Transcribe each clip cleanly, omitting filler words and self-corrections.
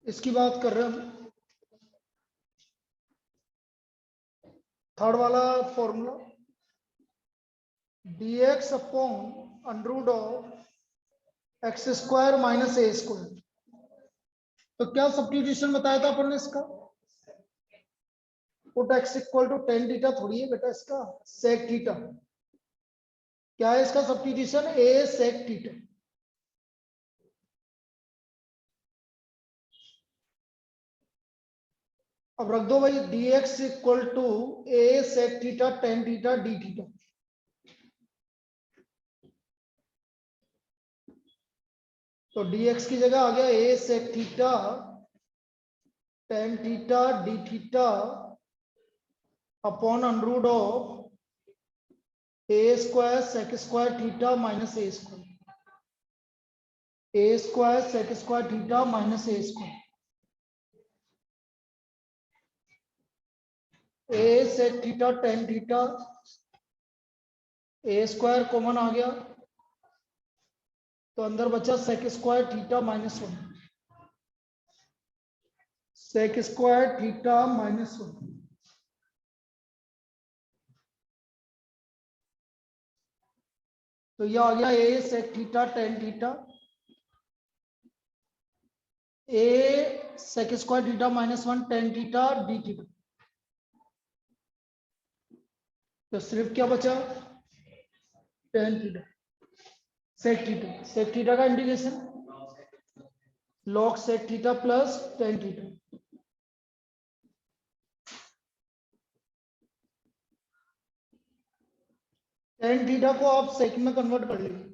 इसकी बात कर रहे हैं हम। थर्ड वाला formula dx upon under root of x square minus a square. तो क्या सब्स्टिट्यूशन बताया था अपन ने इसका? Put x equal to tan theta थोड़ी है बेटा, इसका सेक थीटा। क्या है इसका सब्स्टिट्यूशन? ए सेक थीटा। अब रख दो भाई dx equal to a sec theta tan theta d theta. तो dx की जगह आ गया a sec theta tan theta d theta upon under root of a square sec square theta minus a square. A square sec square theta minus a square. A sec theta tan theta, a square common आ गया तो अंदर बचा sec square theta minus one. Sec square theta minus one. तो ये आ गया a sec theta tan theta, a sec square theta minus one tan theta d theta. तो सिर्फ क्या बचा? Tan theta sec theta. Sec theta का integration log sec theta plus tan theta. Tan theta को आप सेक में convert कर लीजिए।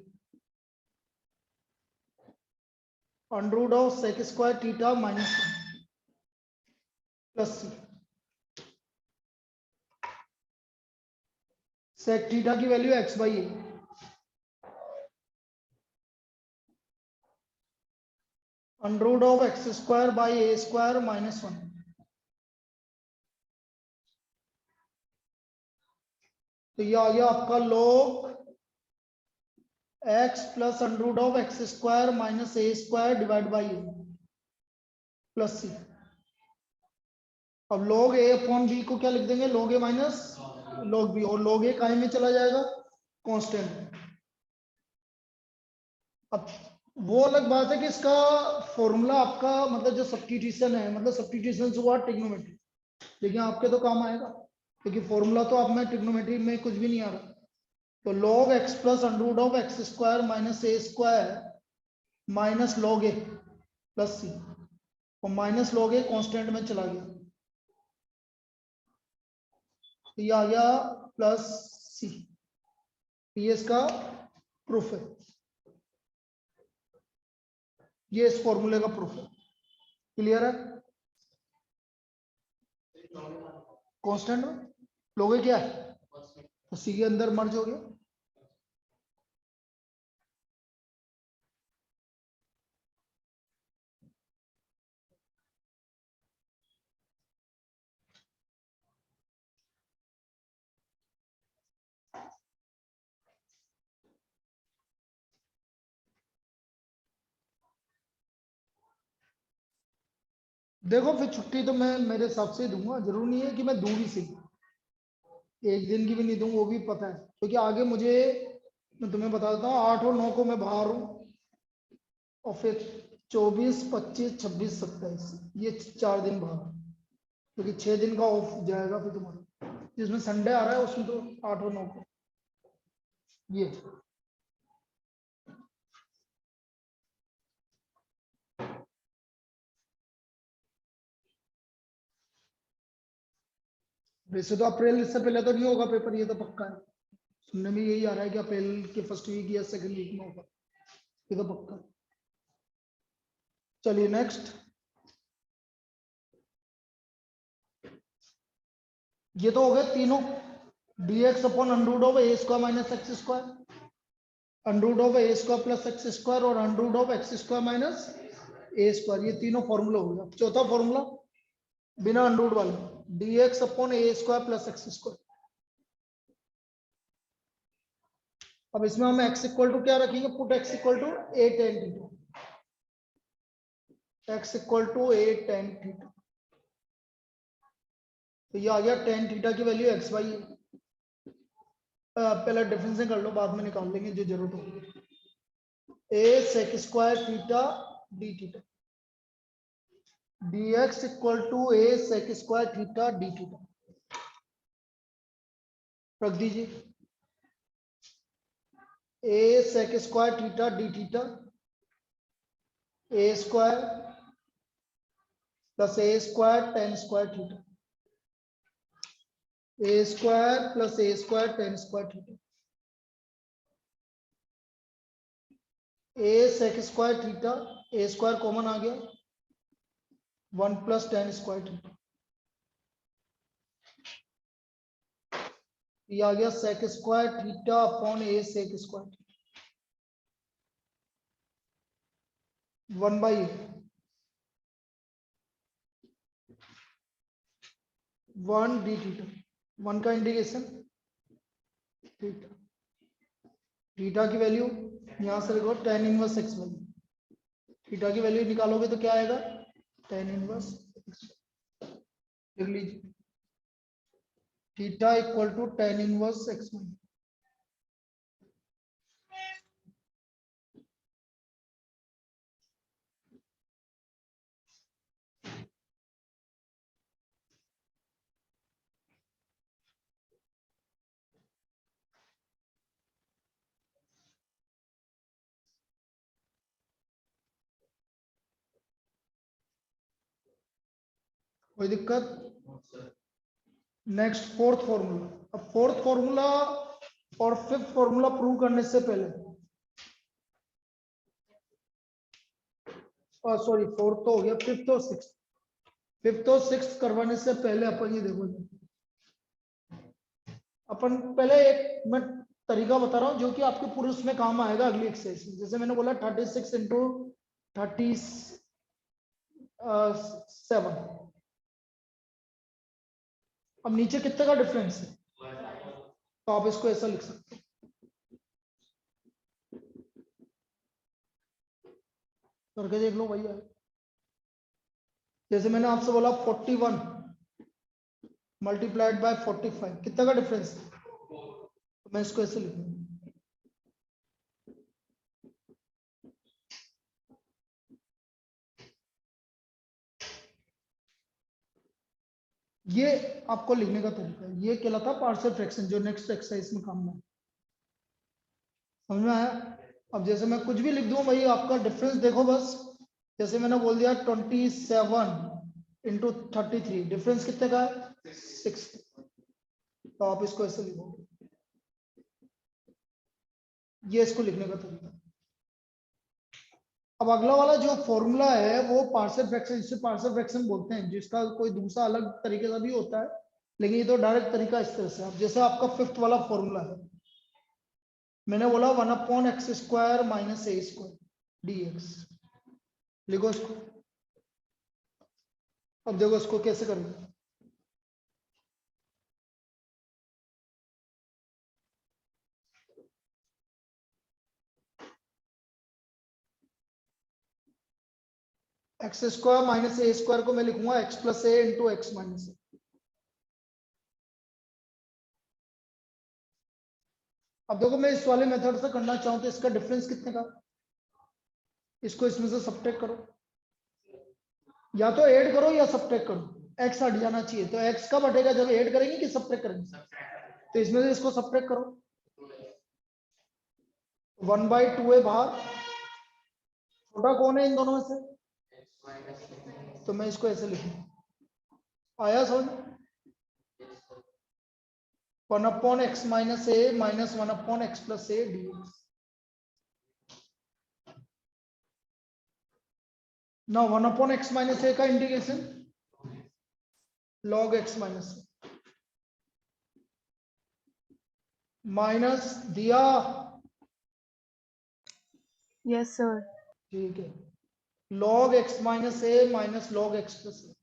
Under root of sec square theta minus one plus c. Sec theta की value x by a. Under root of x square by a square minus one. तो ये आ गया आपका log x plus under root of x square minus a square divide by a plus c. अब log a upon b को क्या लिख देंगे? log a minus log b। और log a काहे में चला जाएगा? कांस्टेंट। अब वो अलग बात है कि इसका फॉर्मूला आपका मतलब जो सब्स्टिट्यूशन है, मतलब सब्स्टिट्यूशन से हुआ ट्रिग्नोमेट्री, लेकिन आपके तो काम आएगा क्योंकि फॉर्मूला तो आप में ट्रिग्नोमेट्री में कुछ भी नहीं आ रहा। तो log x plus under root of x square minus a square minus log a plus c, और माइनस log a कांस्टेंट में चला गया तो ये आ गया प्लस सी। ये इसका प्रूफ है, ये इस फॉर्मूले का प्रूफ है। क्लियर है? कांस्टेंट में लोगे क्या है तो सी के अंदर मर्ज हो गया। देखो फिर छुट्टी तो मैं मेरे हिसाब से दूंगा, जरूर नहीं है कि मैं दूं भी सही, एक दिन की भी नहीं दूं वो भी पता है, क्योंकि आगे मुझे मैं तुम्हें बता देता हूँ 8 और 9 को मैं बाहर हूँ और फिर 24 25 26 27 ये 4 दिन बाहर, क्योंकि 6 दिन का ऑफ जाएगा फिर तुम्हारा, जिसमें संडे आ रहा है उसमें तो 8 और 9 को ये। वैसे तो अप्रैल इससे पहले तो नहीं होगा पेपर, ये तो पक्का है, सुनने में यही आ रहा है कि अप्रैल के फर्स्ट वीक या सेकंड वीक में होगा, ये तो पक्का। चलिए नेक्स्ट, ये तो हो गए तीनों dx upon under root of a square minus x square, under root of a square plus x square और under root of x square minus a square, ये तीनों फॉर्मूला हो गया। चौथा फॉर्मूला बिना अंडर रूट वाले dx upon a square plus x square. अब इसमें हम x इक्वल टू क्या रखेंगे? Put x equal to a tan theta. x equal to a tan theta. तो ये आ गया टेन थीटा की वैल्यू एक्स वाई है। पहले डिफरेंस कर लो, बाद में निकाल लेंगे जो जरूरत होगी। A sec square theta d theta, d x equal to a sec square theta d theta. रख दीजिए। A sec square theta d theta, a square plus a square tan square theta, a square plus a square tan square theta, a sec square theta, a square common आ गया, one plus tan square theta. ये आ गया sec square theta upon a sec square theta, one by one d theta, one का indication theta, theta की value यहां से लिखो tan inverse x y. Theta की वैल्यू निकालोगे तो क्या आएगा, टेन इनवर्स एक्स। लिख लीजिए, theta equal to tan inverse x y. कोई दिक्कत? Next fourth formula. अब फोर्थ फॉर्मूला और फिफ्थ फॉर्मूला प्रूव करने से पहले, सॉरी फोर्थ तो हो गया, फिफ्थ और सिक्स। फिफ्थ और सिक्स करवाने से पहले अपन ये देखो, अपन पहले एक मैं तरीका बता रहा हूँ जो कि आपके पूरे उसमें काम आएगा अगली एक्सरसाइज में। जैसे मैंने बोला 36 इंटू 37। अब नीचे कितने का डिफरेंस है, तो आप इसको ऐसा लिख सकते हो, करके देख लो भैया। जैसे मैंने आपसे बोला 41 मल्टीप्लाइड बाय 45, कितना का डिफरेंस है, तो मैं इसको ऐसे लिखूंगा। ये आपको लिखने का तरीका है, ये कहलाता है पार्शियल फ्रैक्शन, जो नेक्स्ट एक्सरसाइज में काम में। समझ में आया? अब जैसे मैं कुछ भी लिख दूं भाई, आपका डिफरेंस देखो बस। जैसे मैंने बोल दिया 27 इंटू 33, डिफरेंस कितने का है, 6। तो आप इसको ऐसे लिखोगे, ये इसको लिखने का तरीका। अब अगला वाला जो फॉर्मूला है वो पार्शियल फ्रैक्शन, जिसे पार्शियल फ्रैक्शन बोलते हैं, जिसका कोई दूसरा अलग तरीके का भी होता है, लेकिन ये तो डायरेक्ट तरीका इस तरह से। अब जैसे आपका फिफ्थ वाला फॉर्मूला है, मैंने बोला 1/x square minus a square d x. लिखो इसको। अब देखो इसको कैसे करेंगे। X square minus a square को मैं लिखूंगा एक्स प्लस ए इंटू एक्स माइनस ए। अब देखो मैं इस वाले मेथड से करना चाहूं तो इसका डिफरेंस कितने का, इसको इसमें से सब्ट्रैक्ट करो, या तो ऐड करो या सब्ट्रैक्ट करो। एक्स हट जाना चाहिए, तो एक्स कब हटेगा, जब ऐड करेंगे कि सब्ट्रैक्ट करेंगे, तो इसमें से इसको सब्ट्रैक्ट करो। 1/2 है बाहर, छोटा कौन है इन दोनों में से, तो मैं इसको ऐसे लिखूं। आया समझ? 1/x minus a minus 1/x plus a d x. ना 1/x माइनस ए का integration log x minus minus दिया। Yes sir. ठीक है, log x minus a minus log x plus a.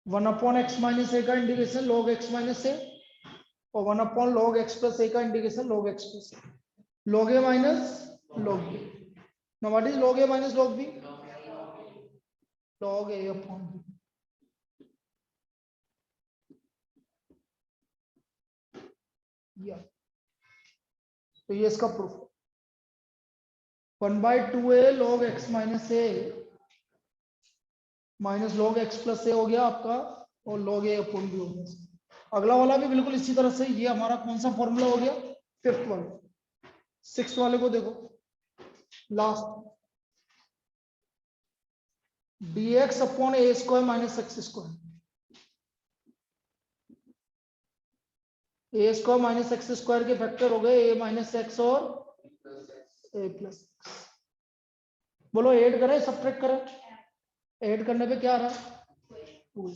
1/x minus a का integration log x minus a, और 1/log x plus a का integration log x plus a. log a minus log b। Now what is log a minus log b, log a upon b। तो ये इसका proof. 1/2a log x minus a minus log x plus a हो गया आपका, और log a upon B हो गया। अगला वाला भी बिल्कुल इसी तरह से, ये हमारा कौन सा फॉर्मूला हो गया, 5th वाला। 6th वाले को देखो, last dx upon a square minus x square. A square minus x square के फैक्टर हो गए ए माइनस एक्स और ए प्लस। बोलो ऐड करें सब्ट्रैक्ट करें? ऐड करने पे क्या रहा, 2।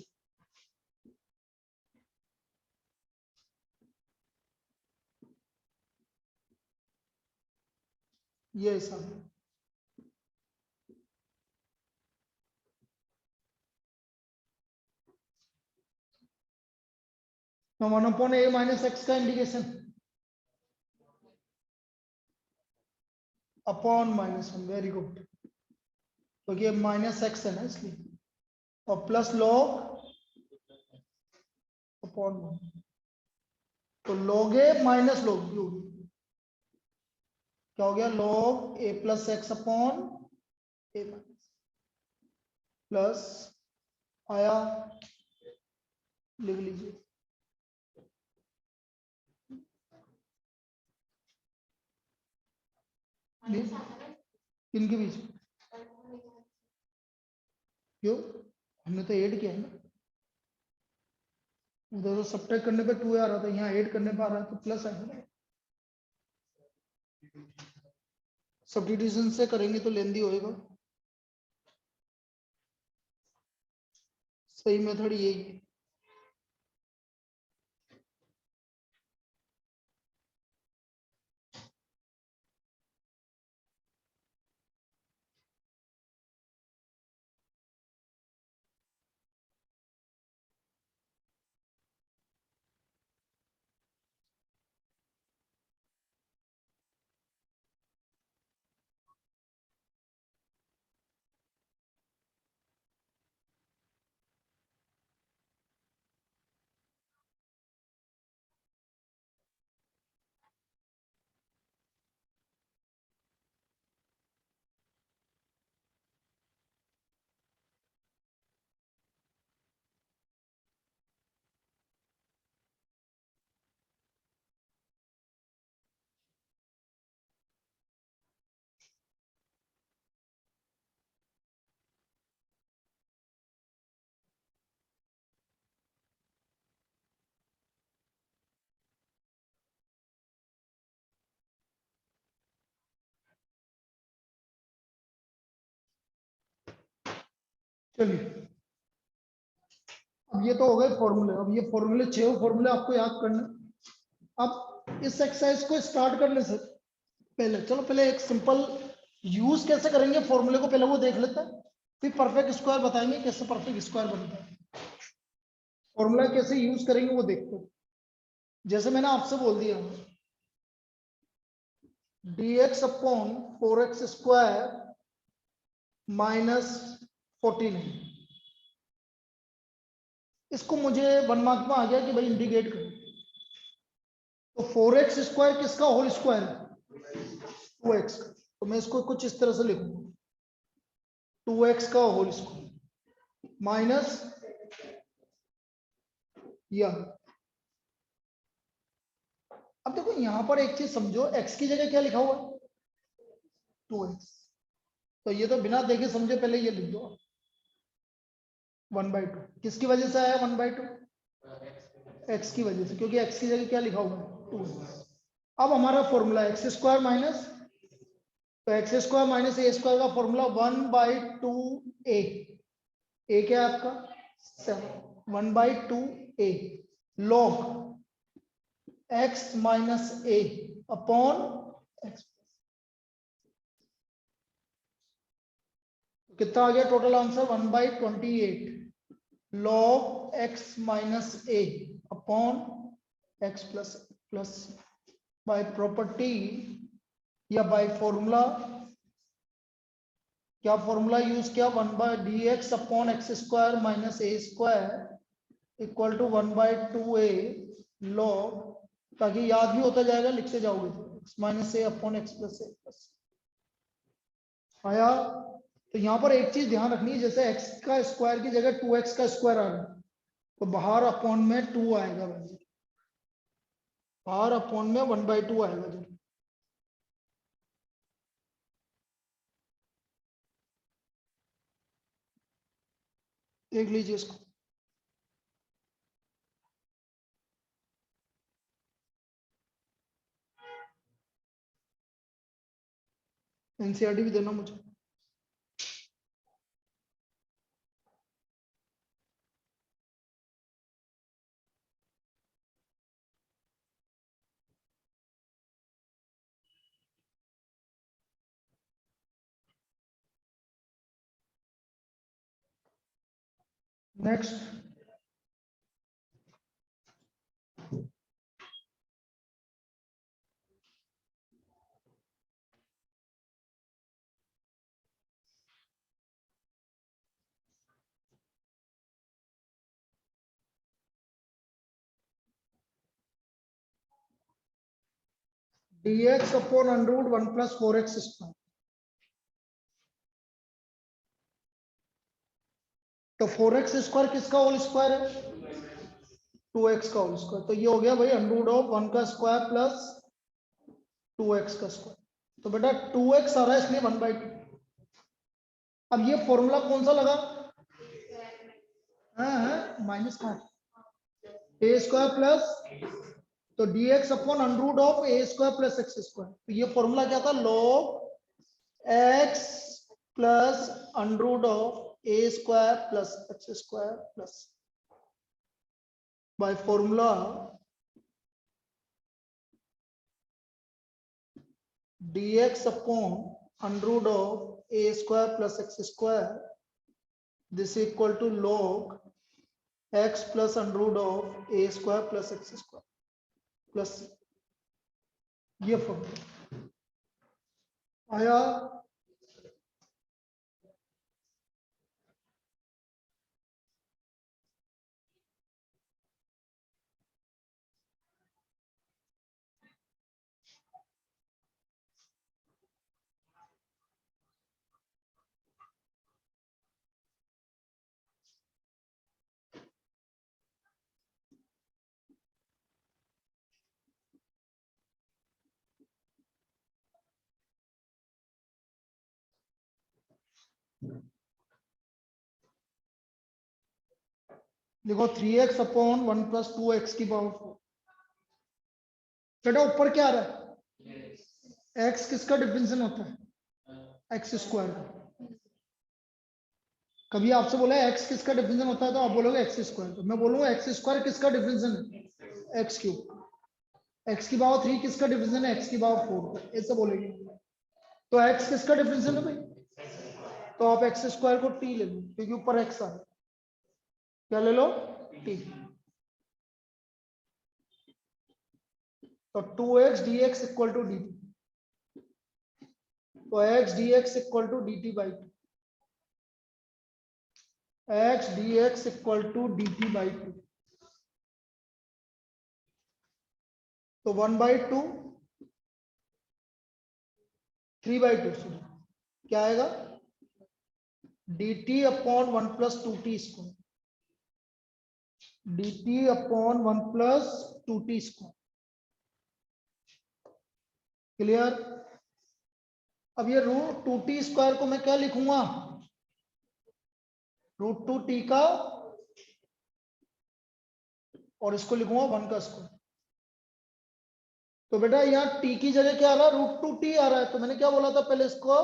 ये हिसाब है। तो 1 अपॉन ए माइनस एक्स का इंडिकेशन अपॉन -1, वेरी गुड, क्योंकि ये माइनस एक्स है ना इसलिए, और प्लस लॉग अपॉन 1, तो लॉग ए माइनस लॉग बी होगी। क्या हो गया, लॉग ए प्लस एक्स अपॉन ए माइनस, प्लस आया, लिख लीजिए, किनके बीच, क्यों, हमने तो ऐड किया है ना, उधर तो सब्ट्रैक्ट करने पे 2 आ रहा था, यहाँ ऐड करने पे आ रहा है तो प्लस आएगा ना। सब्स्टिट्यूशन से करेंगे तो लेंदी होएगा, सही मेथड यही है। चलिए, अब ये तो हो गए फॉर्मूले, अब ये फॉर्मूले 6 फॉर्मूले आपको याद करना। अब इस एक्सरसाइज को स्टार्ट करने से पहले चलो पहले एक सिंपल यूज कैसे करेंगे फॉर्मूले को, पहले वो देख लेते हैं, फिर परफेक्ट स्क्वायर बताएंगे कैसे परफेक्ट स्क्वायर बनता है। फॉर्मूला कैसे यूज करेंगे वो देखते हैं। जैसे मैंने आपसे बोल दिया, dx upon 4x square minus 14, इसको मुझे 1 मार्क में आ गया कि भाई इंडिकेट करो। तो 4x स्क्वायर किसका होल स्क्वायर है, 2x का, तो मैं इसको कुछ इस तरह से लिखूंगा, 2x का होल स्क्वायर माइनस, या अब देखो यहां पर एक चीज समझो, x की जगह क्या लिखा हुआ है, 2x, तो ये तो बिना देखे समझे पहले ये लिख दो 1/2, किसकी वजह से आया 1/2, x की वजह से, क्योंकि x की जगह क्या लिखा हुआ है 2। अब हमारा फॉर्मूला एक्स स्क्वायर माइनस, तो x square minus a square का फॉर्मूला 1/2a, ए क्या है आपका 7, 1/2a log x minus a upon x, कितना आ गया total answer 1/28 log x minus a upon x plus plus, by property या by formula क्या फॉर्मूला यूज किया, 1/dx upon x square minus a square equal to 1/2a log, ताकि याद भी होता जाएगा, लिखते जाओगे x माइनस ए अपॉन एक्स प्लस ए प्लस आया। तो यहाँ पर एक चीज ध्यान रखनी है, जैसे x का स्क्वायर की जगह 2x का स्क्वायर आ रहा है तो बाहर अपॉन में 2 आएगा भाई, बाहर अपॉन में 1/2 आएगा जो। देख लीजिए इसको। एनसीईआरटी भी देना मुझे। Next, dx upon under root 1 plus 4x square. तो 4x स्क्वायर किसका होल स्क्वायर है, 2x का होल स्क्वायर। तो ये हो गया भाई अंडर रूट ऑफ 1 का स्क्वायर प्लस 2x का स्क्वायर। तो बेटा 2x आ रहा है इसलिए 1/2। अब ये फॉर्मूला कौन सा लगा, माइनस का ए स्क्वायर प्लस, तो dx upon under root of a square plus x square. तो ये फॉर्मूला क्या था, log x plus under root of a square plus x square plus by formula dx upon under root of a square plus x square, this equal to log x plus under root of a square plus x square plus ये formula आया। देखो 3x upon 1 plus 2x की power 4। बेटा ऊपर क्या आ रहा है, x किसका डिफरेंशियल होता है, एक्स स्क्वायर का। कभी आपसे बोला x किसका डिफरेंशियल होता है तो आप बोलोगे एक्स स्क्वायर। तो मैं बोलूंगा एक्स स्क्वायर किसका डिफरेंशियल है, एक्स क्यूब। x की पावर 3 किसका डिफरेंशियल है, x की पावर 4 ऐसे बोलेंगे। तो x किसका डिफरेंशियल है भाई, तो आप एक्स स्क्वायर को t ले लो क्योंकि ऊपर x आ रहा है, क्या ले लो, t। तो 2x dx equal to dt, तो x dx equal to dt by 2, x dx equal to dt by 2। तो 1/2 3/2 क्या आएगा, dt upon 1 plus 2t square, dt upon 1 plus 2t square. Clear. अब ये रूट 2t स्क्वायर को मैं क्या लिखूंगा, रूट 2t का, और इसको लिखूंगा 1 का स्क्वायर। तो बेटा यहाँ t की जगह क्या आ रहा है, रूट 2t आ रहा है। तो मैंने क्या बोला था पहले, इसको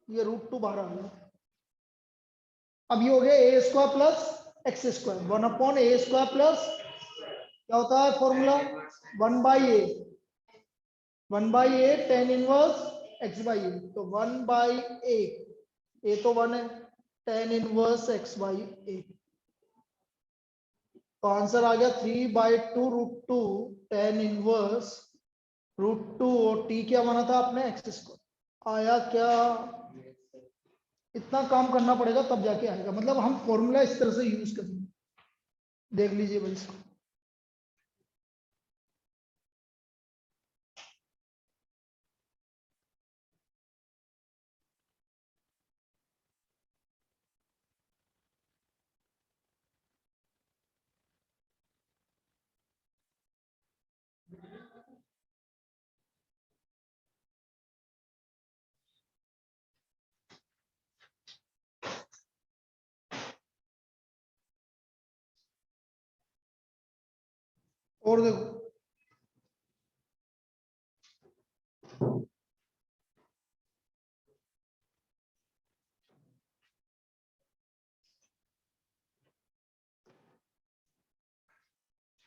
ये रूट 2 बाहर आ गया। अब ये हो गया a square plus x square, 1 upon a square plus क्या होता है formula, 1/a, 1/a tan inverse x by a. तो 1/a, a तो 1 है, tan inverse x by a. तो आंसर आ गया 3/2 रूट 2 tan इनवर्स रूट 2, और t क्या माना था आपने, एक्स स्क्वायर। आया क्या, इतना काम करना पड़ेगा तब जाके आएगा, मतलब हम फॉर्मूला इस तरह से यूज करेंगे। देख लीजिए भाई इसको। और देखो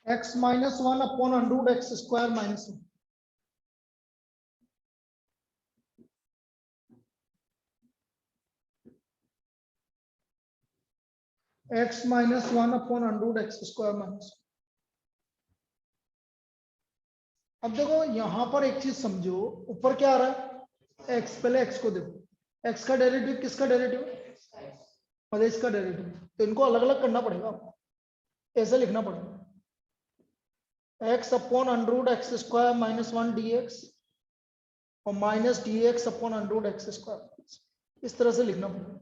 x minus one upon under root x square minus one. X minus one upon under root x square minus. अब देखो यहां पर एक चीज समझो, ऊपर क्या आ रहा है x, पहले x को देखो, x का डेरिवेटिव किसका डेरिवेटिव है, मतलब इसका डेरिवेटिव, तो इनको अलग अलग करना पड़ेगा, ऐसे लिखना पड़ेगा x upon under root x square minus one d x और minus d x upon under root x square, इस तरह से लिखना पड़ेगा।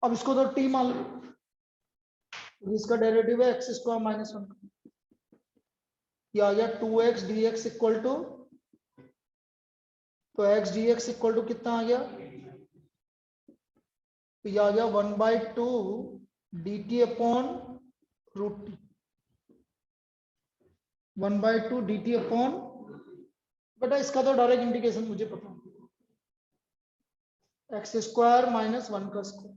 अब इसको तो t मान लो, इसका डेरिवेटिव है एक्स स्क्वायर माइनस वन, ये आ गया 2x dx इक्वल टू, तो x dx इक्वल टू कितना आ गया, तो ये आ गया 1/2 dt upon root t, 1/2 dt upon, बेटा इसका तो डायरेक्ट इंटीग्रेशन मुझे पता है, एक्स स्क्वायर माइनस वन का स्क्वायर,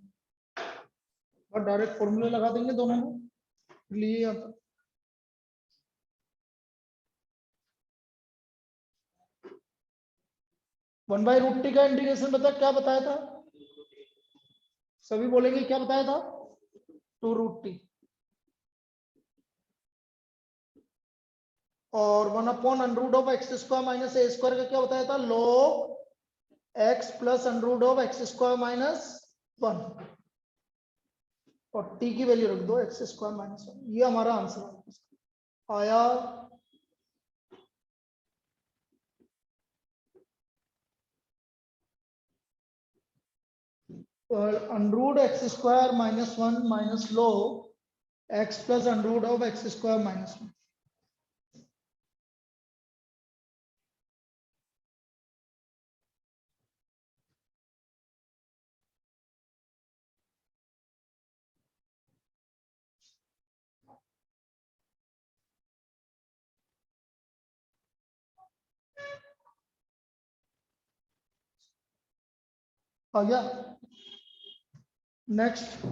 और डायरेक्ट फॉर्मूले लगा देंगे दोनों में, लिए यहाँ पर 1/√t का इंटीग्रेशन बता क्या बताया था, सभी बोलेंगे क्या बताया था, 2√t, और 1 upon under root of x square minus a square का क्या बताया था, log x plus under root of x square minus one, और t की वैल्यू रख दो एक्स स्क्वायर माइनस वन, ये हमारा आंसर आया। Under root x square minus one minus log x plus under root of x square minus one. आ गया next,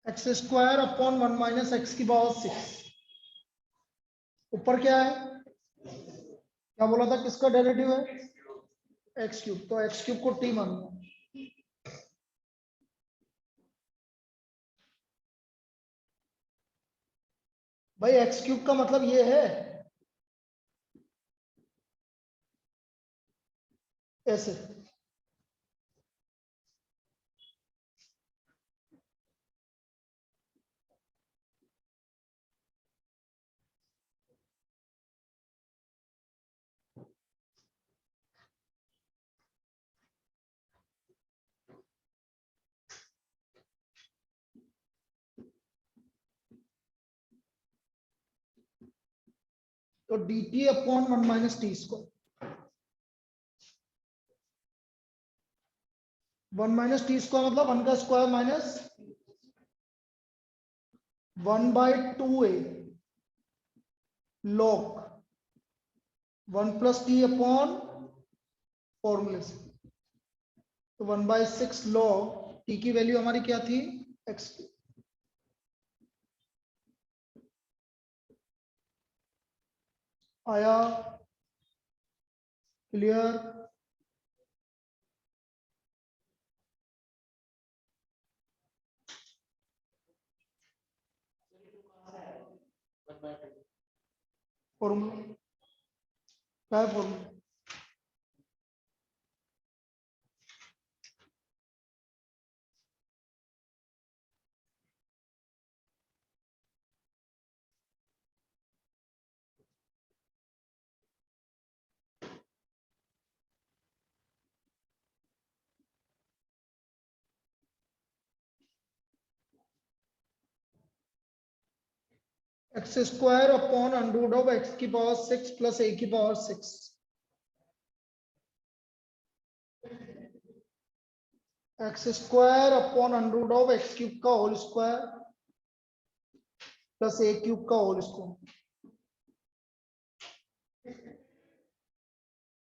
x square upon one minus x की power six, ऊपर क्या है, क्या बोला था किसका डेरिवेटिव है, एक्स क्यूब, तो एक्स क्यूब को टी मानूंगा, भाई एक्स क्यूब का मतलब ये है ऐसे, तो D t upon one minus T square, one minus T square मतलब वन का square minus one by two A log one plus T upon फॉर्मूले से, तो 1/6 log टी की वैल्यू हमारी क्या थी, एक्स, आया। क्लियर? फॉर्मूला क्या है? Formula x square upon under root of x की पावर 6 प्लस ए की power 6। X square upon under root of x cube का whole square plus a cube का whole square.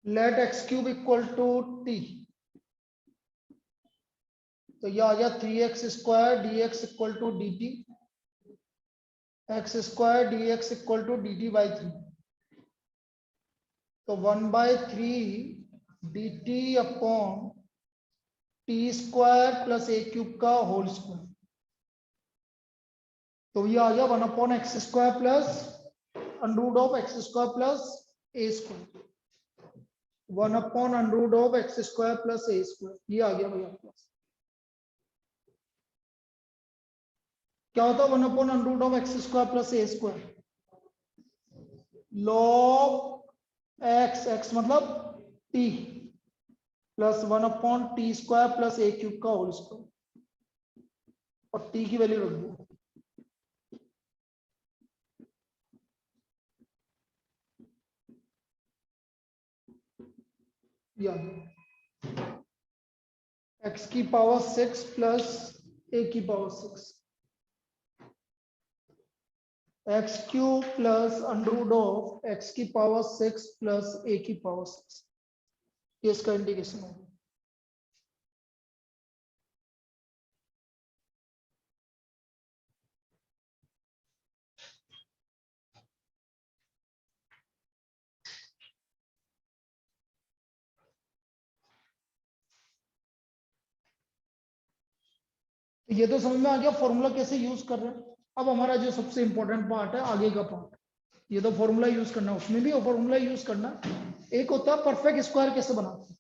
Let x cube equal to t. तो यह आ गया 3x square d x equal to d t, x square d x equal to d t by 3। तो 1/3 d t upon T square plus a cube का whole square. तो ये आ गया 1/x square plus under root of x square plus a square. Under root of x square plus a square, ये आ गया भाई आपके पास। क्या होता है under root of x square plus a square? Log x, x मतलब t, plus t square plus a cube का होल स्क्वायर, और टी की वैल्यू रख दो। एक्स की पावर 6 प्लस ए की power 6, x cube plus under root of x की power 6 plus a की पावर 6, ये इसका इंटीग्रेशन होगा। ये तो समझ में आ गया फॉर्मूला कैसे यूज कर रहे हैं। अब हमारा जो सबसे इंपॉर्टेंट पार्ट है आगे का पार्ट, ये तो फॉर्मूला यूज करना, उसमें भी फॉर्मूला यूज करना। एक होता है परफेक्ट स्क्वायर कैसे बनाते हैं,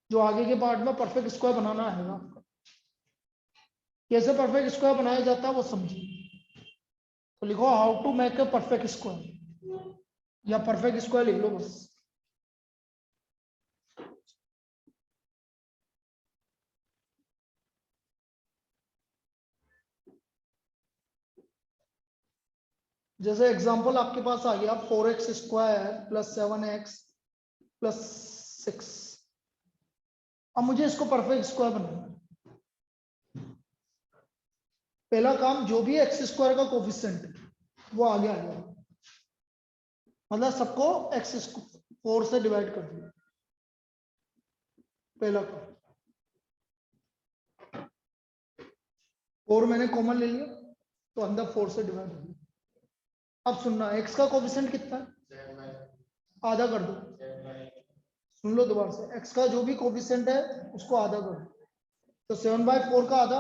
जो आगे के पार्ट में परफेक्ट स्क्वायर बनाना है आपका, कैसे परफेक्ट स्क्वायर बनाया जाता है वो समझिए। तो लिखो how to make a perfect square, या परफेक्ट स्क्वायर लिख लो बस। जैसे एग्जांपल आपके पास आ गया 4x square plus 7x plus 6। अब मुझे इसको परफेक्ट स्क्वायर बनाना है। पहला काम, जो भी एक्स स्क्वायर का कोफिशिएंट वो आगे आ गया, मतलब सबको x4 से डिवाइड कर दिया, पहला काम। 4 मैंने कॉमन ले लिया तो अंदर 4 से डिवाइड हो गया। अब सुनना, x का कोफिशिएंट कितना है, आधा कर दो। सुन लो दोबारा से, x का जो भी कोफिशिएंट है उसको आधा कर दो। तो 7/4 का आधा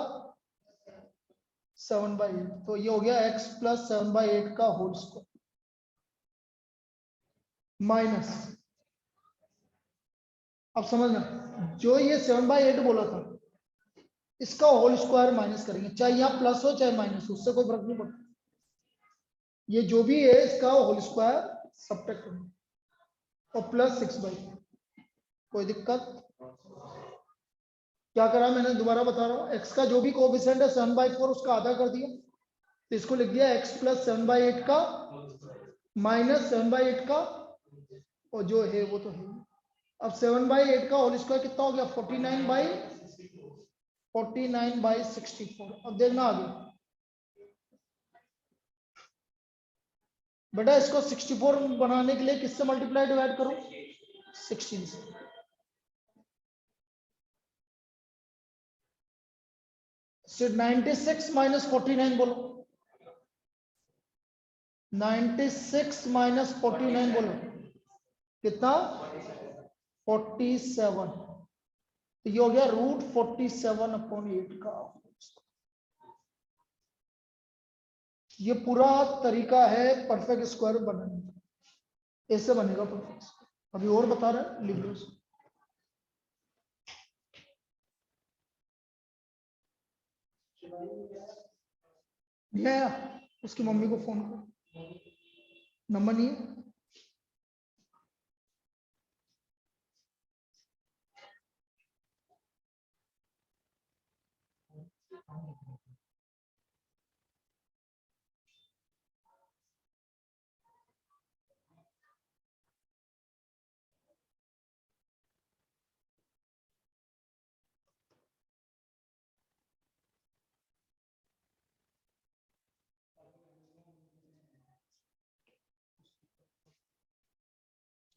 7/8, तो ये हो गया x प्लस 7/8 का होल स्क्वायर माइनस। अब समझना, जो ये 7/8 बोला था इसका होल स्क्वायर माइनस करेंगे, चाहे यहाँ प्लस हो चाहे माइनस हो, उससे कोई फर्क नहीं पड़ता। ये जो भी है इसका होल स्क्वायर सब्ट्रैक्ट करेंगे और प्लस 6/4। कोई दिक्कत? क्या करा मैंने, दोबारा बता रहा हूँ, x का जो भी कोफिशिएंट है 7/4 उसका आधा कर दिया, तो इसको लिख दिया x प्लस 7/8 का माइनस 7/8 का, और जो है वो तो है। अब 7/8 का होल स्क्वायर कितना हो गया, 49/64। अब देखना आगे बेटा, इसको 64 बनाने के लिए किससे मल्टीप्लाई डिवाइड करो, 16 से। सिर्फ 96 माइनस 49 बोलो, 96 माइनस 49 बोलो। कितना 47, तो ये हो गया √47/8 का। ये पूरा तरीका है परफेक्ट स्क्वायर बनाने का, ऐसे बनेगा परफेक्ट स्क्वायर। अभी और बता रहे हैं, लिख लो। ये उसकी मम्मी को फोन कर, नंबर नहीं है।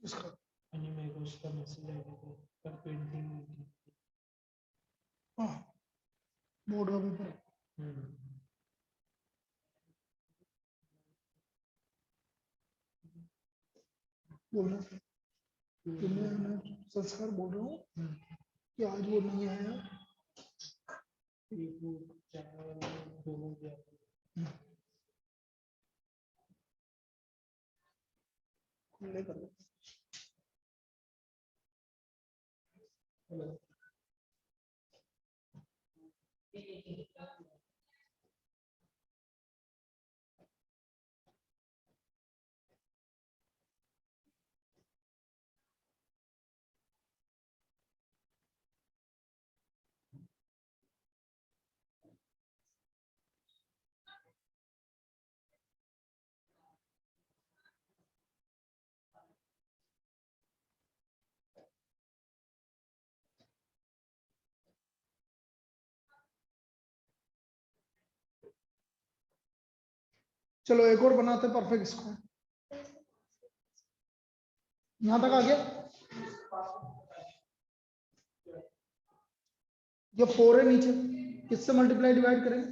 इसका मेरे को उसका मैसेज आया था पर पेंटिंग हाँ बोर्ड का पेपर बोलना तो मैं संस्कार बोल रहा हूँ कि आज वो नहीं आया। खुले कर लो। चलो एक और बनाते हैं परफेक्ट स्क्वायर। यहां तक आ गया। ये 4 है नीचे, किससे मल्टीप्लाई डिवाइड करेंगे?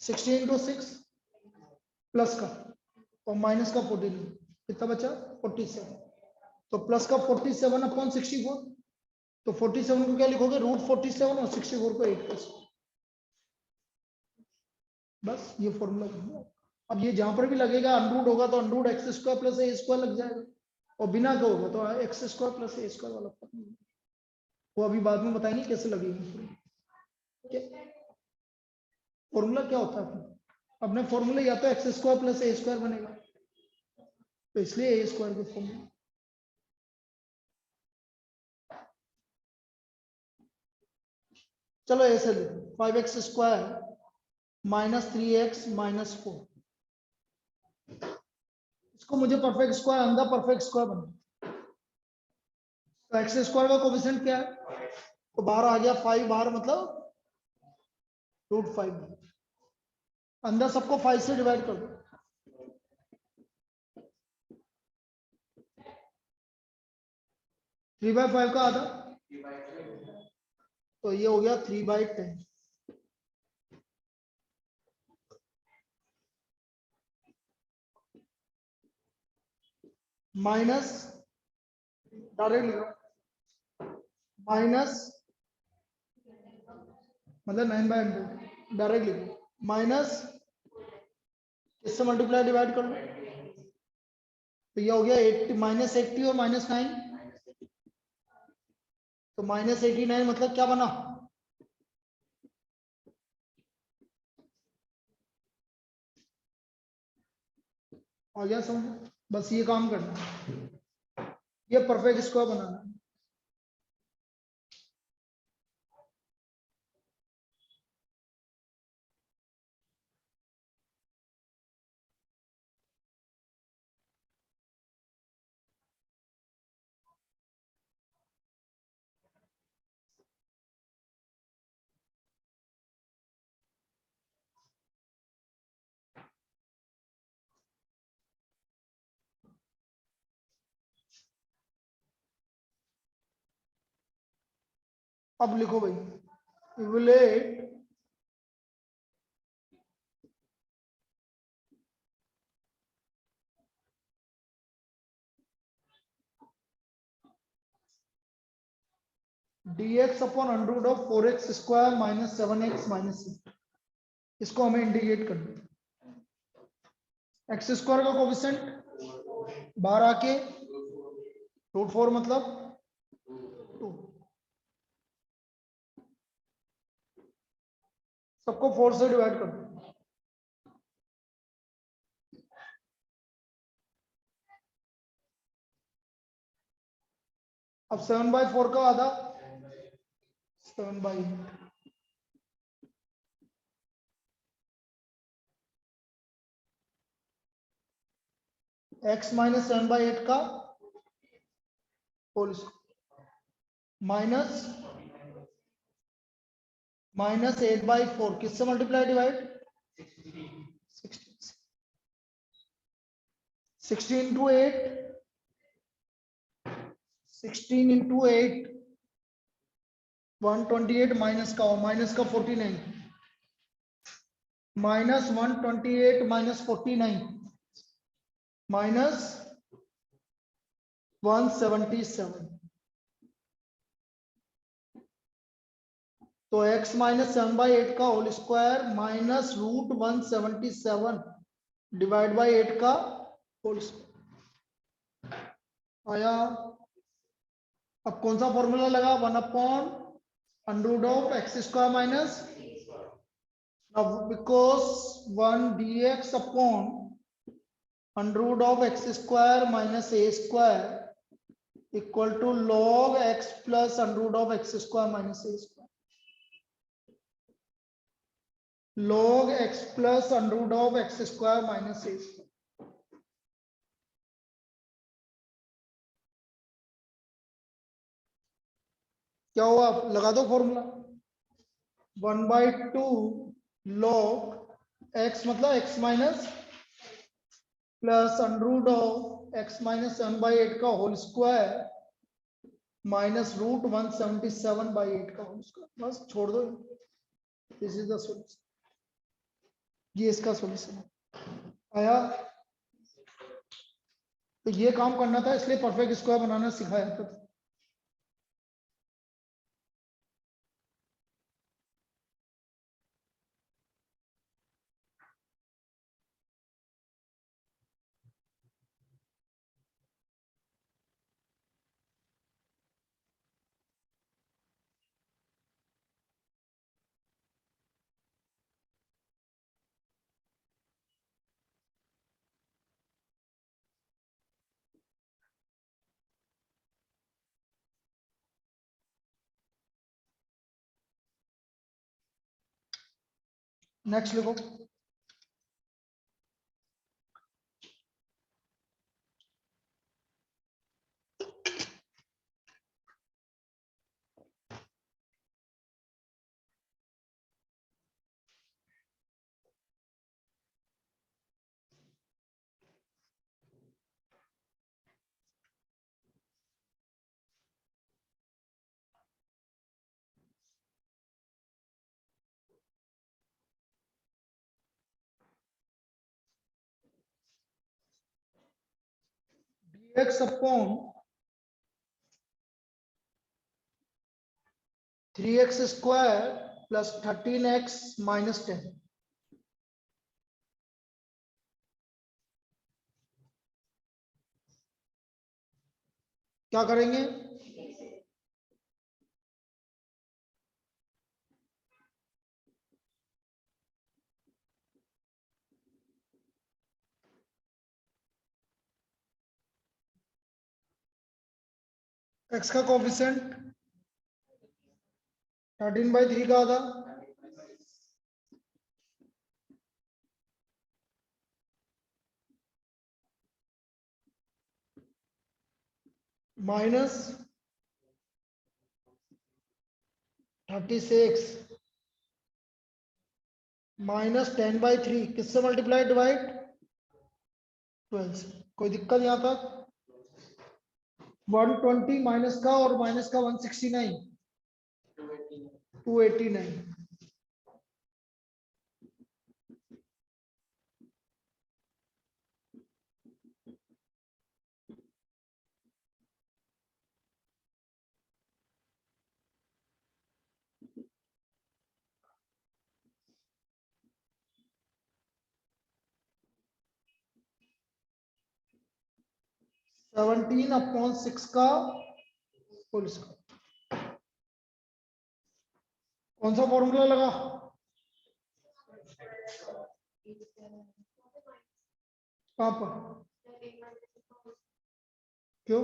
16 × 6 प्लस का और माइनस का 14, कितना बचा? 47। तो प्लस का 47/64, तो 47 को क्या लिखोगे? √47 और 64 को 8 प्लस। बस ये फॉर्मूला बन गया। अब ये जहां पर भी लगेगा अनरूट होगा तो √x² + a² लग जाएगा, और बिना का होगा तो x² + a² वाला फॉर्मूला। वो अभी बाद में बताएंगे कैसे लगेगी। फॉर्मूला क्या होता है अपने फॉर्मूला? या तो x² + a² बनेगा, तो इसलिए a² के फॉर्मूला। चलो ऐसे लिखो 5x² - 3x - 4। इसको मुझे परफेक्ट स्क्वायर, अंदर परफेक्ट स्क्वायर बना। तो x² का कोफिशिएंट क्या है? तो बाहर आ गया 5, बाहर मतलब √5। अंदर सबको 5 से डिवाइड कर दो। 3/5 का आधा, तो ये हो गया 3/10 माइनस, डायरेक्ट लिखो, माइनस मतलब 9/100, डायरेक्ट लिखो, माइनस किससे मल्टीप्लाई डिवाइड कर लो, तो ये हो गया 80 -80 और -9, तो -89 मतलब क्या बना? आ गया समझ? बस ये काम करना है, ये परफेक्ट स्क्वायर बनाना है। अब लिखो भाई, evaluate dx upon under root of 4x square minus 7x minus 6, इसको हमें इंटीग्रेट करना है। एक्स स्क्वायर का कोफिशिएंट बाहर आके √4 मतलब 2, सबको 4 से डिवाइड कर दो। अब 7/4 का आधा 7/8, x माइनस 7/8 का होल माइनस 8/4 किससे मल्टीप्लाई डिवाइड 16 इंटू 8 128 माइनस का 49 माइनस 128 माइनस 49 माइनस 177। तो x माइनस 7/8 का whole square minus √177 divide by 8 का होल स्क्वायर आया। अब कौन सा फॉर्मूला लगा 1 upon under root of x square minus, because 1 dx upon under root of x square minus a square equal to log x plus under root of x square minus a square, log x plus under root of x square minus a square. क्या हुआ, लगा दो formula 1/2 log x मतलब x minus plus under root of x minus 7/8 का whole square minus √177/8 का whole square, बस छोड़ दो। दिस इज द सॉल्यूशन, ये इसका सॉल्यूशन आया। तो ये काम करना था इसलिए परफेक्ट स्क्वायर बनाना सिखाया था। नेक्स्ट लिखो, dx upon 3x square plus 13x minus 10, क्या करेंगे, x का कोफिशिएंट 13/3 का आधा माइनस 36 माइनस 10/3 किससे मल्टीप्लाई डिवाइड 12 से। कोई दिक्कत यहाँ तक, 120 माइनस का और माइनस का 169 289। 17/6 का होल स्क्वायर। कौन सा फॉर्मूला लगा? कहां पर? क्यों?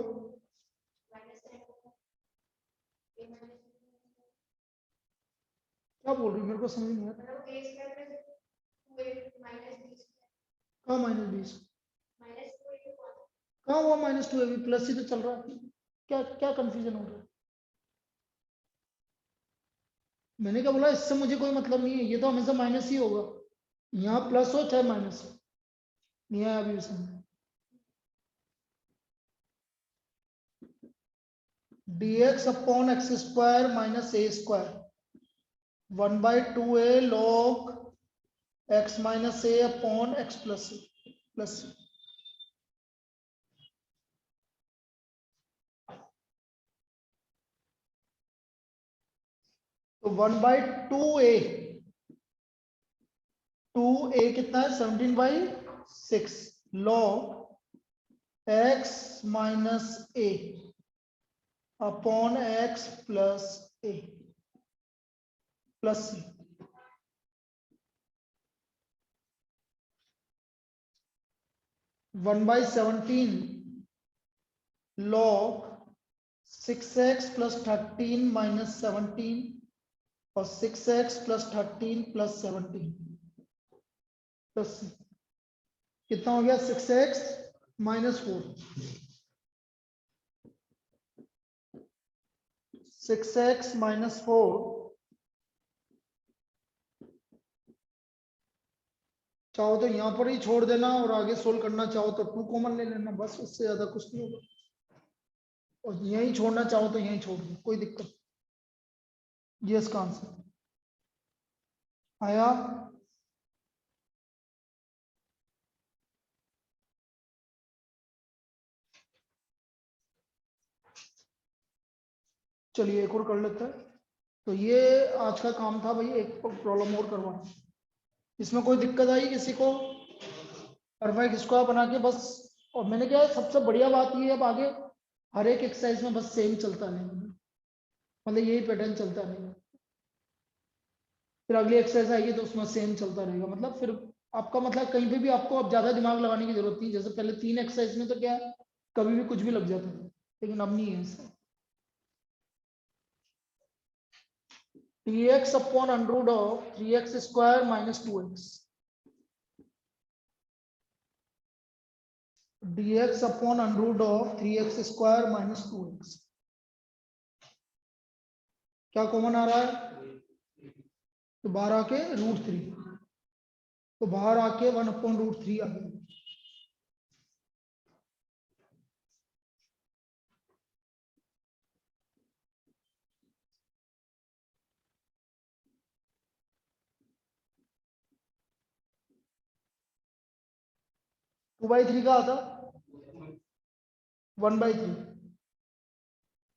क्या बोल रही, मेरे को समझ नहीं आता। कहाँ -20? कहाँ हुआ -2ab? प्लस ही तो चल रहा है। क्या क्या कंफ्यूजन हो रहा है? मैंने क्या बोला, इससे मुझे कोई मतलब नहीं है, ये तो हमेशा माइनस ही होगा, यहाँ प्लस हो चाहे माइनस हो, नहीं है अभी उसमें। dx/x² - a² 1/2a log x - a/x plus c plus c। तो 1/2a, 2a कितना है? 17/6 log x minus a upon x plus a plus c। 1/17 log 6x plus 13 minus 17 और 6x plus 13 plus 17 plus c। कितना हो गया? 6x minus 4, 6x minus 4। चाहो तो यहां पर ही छोड़ देना और आगे सोल्व करना चाहो तो 2 कॉमन ले लेना, बस उससे ज्यादा कुछ नहीं होगा। और यहीं छोड़ना चाहो तो यहीं छोड़ दो, कोई दिक्कत नहीं। ये इसका आंसर आया। चलिए एक और कर लेते हैं। तो ये आज का काम था भाई, एक प्रॉब्लम और करवाना। इसमें कोई दिक्कत आई किसी को? परफेक्ट स्क्वायर बना के बस। और मैंने क्या है, सबसे बढ़िया बात ये है, अब आगे हर एक एक्सरसाइज में बस सेम चलता रहेगा, मतलब यही पैटर्न चलता रहेगा। फिर अगली एक्सरसाइज आएगी तो उसमें सेम चलता रहेगा, मतलब फिर आपका मतलब कहीं पे भी आपको अब ज्यादा दिमाग लगाने की जरूरत नहीं। जैसे पहले 3 एक्सरसाइज में तो क्या है, कभी भी कुछ भी लग जाता था, लेकिन अब नहीं है ऐसा। dx/√3x² - 2x dx/√3x² - 2x। क्या कॉमन आ रहा है? तो बाहर आके √3, तो बाहर आके 1/√3 आ गया। टू बाई थ्री का आता 1/3,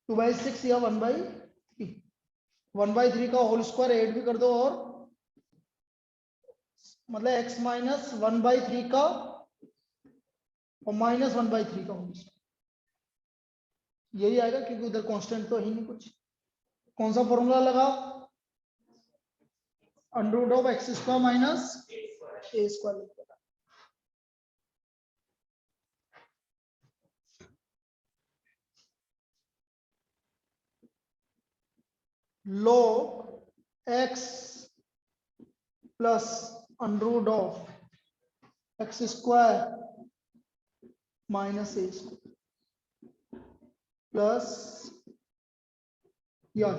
2/6 या 1/3। 1/3 का होल स्क्वायर 8 भी कर दो, और मतलब x माइनस 1/3 का और -1/3 का होल स्क्वायर, यही आएगा, क्योंकि उधर कांस्टेंट तो है ही नहीं कुछ। कौन सा फॉर्मूला लगा? √(x² - a²। log x plus √(x² - a² plus या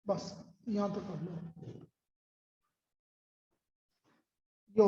बस यहाँ तक कर लो। यो